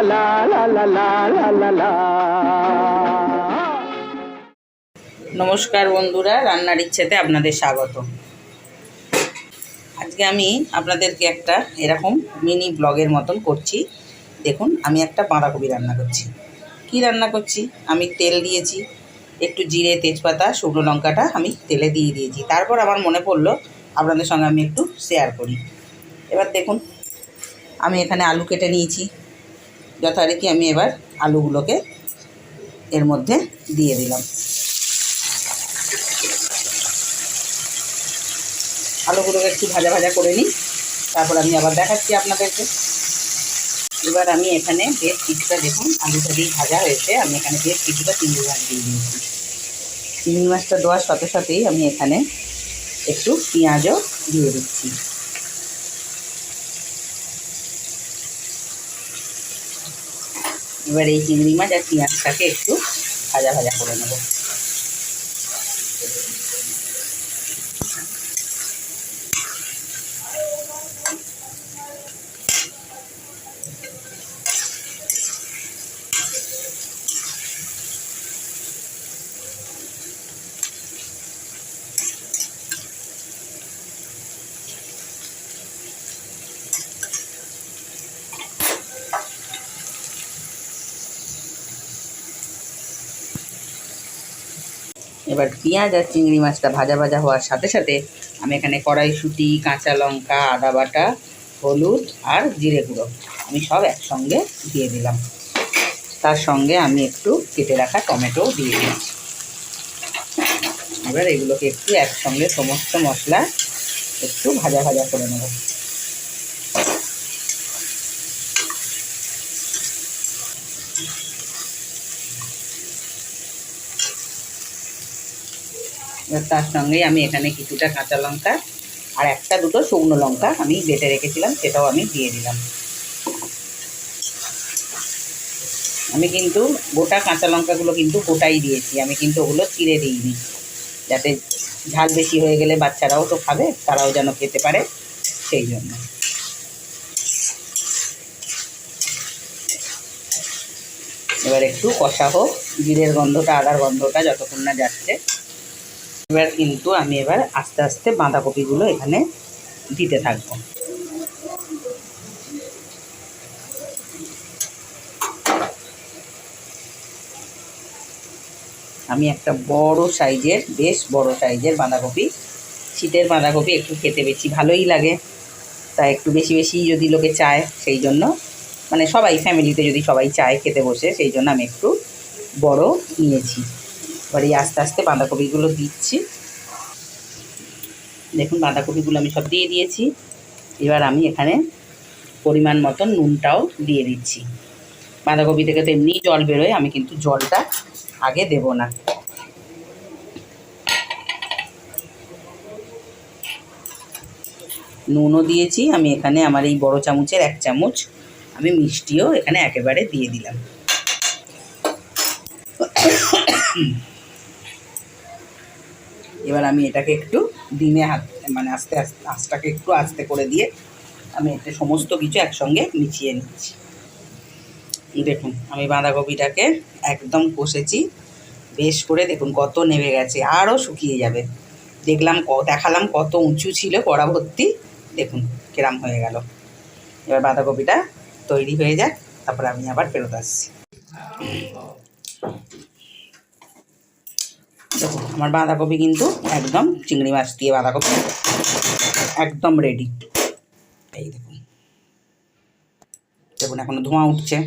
লা লা লা লা লা লা লা। নমস্কার বন্ধুরা, রান্নার ইচ্ছেতে আপনাদের স্বাগত। আজকে আমি আপনাদেরকে একটা এরকম মিনি ব্লগের মতন করছি। দেখুন, আমি একটা বাঁধাকপি রান্না করছি। কি রান্না করছি? আমি তেল দিয়েছি, একটু জিরে, তেজপাতা, শুকনো লঙ্কাটা আমি তেলে দিয়ে দিয়েছি। তারপর আমার মনে পড়লো আপনাদের সঙ্গে আমি একটু শেয়ার করি। এবার দেখুন, আমি এখানে আলু কেটে নিয়েছি যথারীতি। আমি এবার আলুগুলোকে এর মধ্যে দিয়ে দিলাম। আলুগুলোকে একটু ভাজা ভাজা করে নিই, তারপর আমি আবার দেখাচ্ছি আপনাদেরকে। এবার আমি এখানে বেশ কিছুটা, দেখুন আলুটা দিয়ে ভাজা হয়েছে, আমি এখানে বেশ কিছুটা চিংড়ি মাছ দিয়ে দিয়েছি। চিংড়ি মাছটা দেওয়ার সাথে সাথেই আমি এখানে একটু পেঁয়াজও দিয়ে দিচ্ছি। এবার এই চিংড়ি মাছ আর পেঁয়াজটাকে একটু ভাজা ভাজা করে নেব। এবার পেঁয়াজ আর চিংড়ি মাছটা ভাজা ভাজা হওয়ার সাথে সাথে আমি এখানে কড়াইশুঁটি, কাঁচা লঙ্কা, আদা বাটা, হলুদ আর জিরে গুঁড়ো আমি সব একসঙ্গে দিয়ে দিলাম। তার সঙ্গে আমি একটু কেটে রাখা টমেটো দিয়ে দিচ্ছি। এবার এগুলোকে একটু একসঙ্গে সমস্ত মশলা একটু ভাজা ভাজা করে নেব। এবার তার সঙ্গেই আমি এখানে কিছুটা কাঁচা লঙ্কা আর একটা দুটো শুকনো লঙ্কা আমি বেটে রেখেছিলাম, সেটাও আমি দিয়ে দিলাম। আমি কিন্তু গোটা কাঁচা লঙ্কাগুলো কিন্তু গোটাই দিয়েছি, আমি কিন্তু ওগুলো চিড়ে দিইনি, যাতে ঝাল বেশি হয়ে গেলে বাচ্চারাও তো খাবে, তারাও যেন খেতে পারে, সেই জন্য। এবার একটু কষা হোক, জিরের গন্ধটা, আদার গন্ধটা যতক্ষণ না যাচ্ছে। এবার কিন্তু আমি এবার আস্তে আস্তে বাঁধাকপিগুলো এখানে দিতে থাকবো। আমি একটা বড় সাইজের, বেশ বড় সাইজের বাঁধাকপি, শীতের বাঁধাকপি একটু খেতে বেশি ভালোই লাগে, তাই একটু বেশি বেশি যদি লোকে চায়, সেই জন্য, মানে সবাই ফ্যামিলিতে যদি সবাই চায় খেতে বসে, সেই জন্য আমি একটু বড় নিয়েছি। এবার এই আস্তে আস্তে বাঁধাকপিগুলো দিচ্ছি। দেখুন, বাঁধাকপিগুলো আমি সব দিয়ে দিয়েছি। এবার আমি এখানে পরিমাণ মতন নুনটাও দিয়ে দিচ্ছি। বাঁধাকপি থেকে তো এমনিই জল বেরোয়, আমি কিন্তু জলটা আগে দেব না। নুনও দিয়েছি আমি এখানে, আমার এই বড় চামচের 1 চামচ আমি মিষ্টিও এখানে একেবারে দিয়ে দিলাম। এবার আমি এটাকে একটু দিনে মানে আস্তে আস্তে আঁচটাকে একটু আস্তে করে দিয়ে আমি এতে সমস্ত কিছু একসঙ্গে মিশিয়ে নিচ্ছি। দেখুন, আমি বাঁধাকপিটাকে একদম কষেছি বেশ করে। দেখুন কত নেমে গেছে, আরও শুকিয়ে যাবে। দেখালাম কত উঁচু ছিল কড়া ভর্তি, দেখুন কিরম হয়ে গেল। এবার বাঁধাকপিটা তৈরি হয়ে যাক, তারপর আমি আবার ফেরত আসছি। দেখুন, আমার বাঁধাকপি কিন্তু একদম চিংড়ি মাছ দিয়ে বাঁধাকপি একদম রেডি। এই দেখুন, দেখুন এখনো ধোঁয়া উঠছে।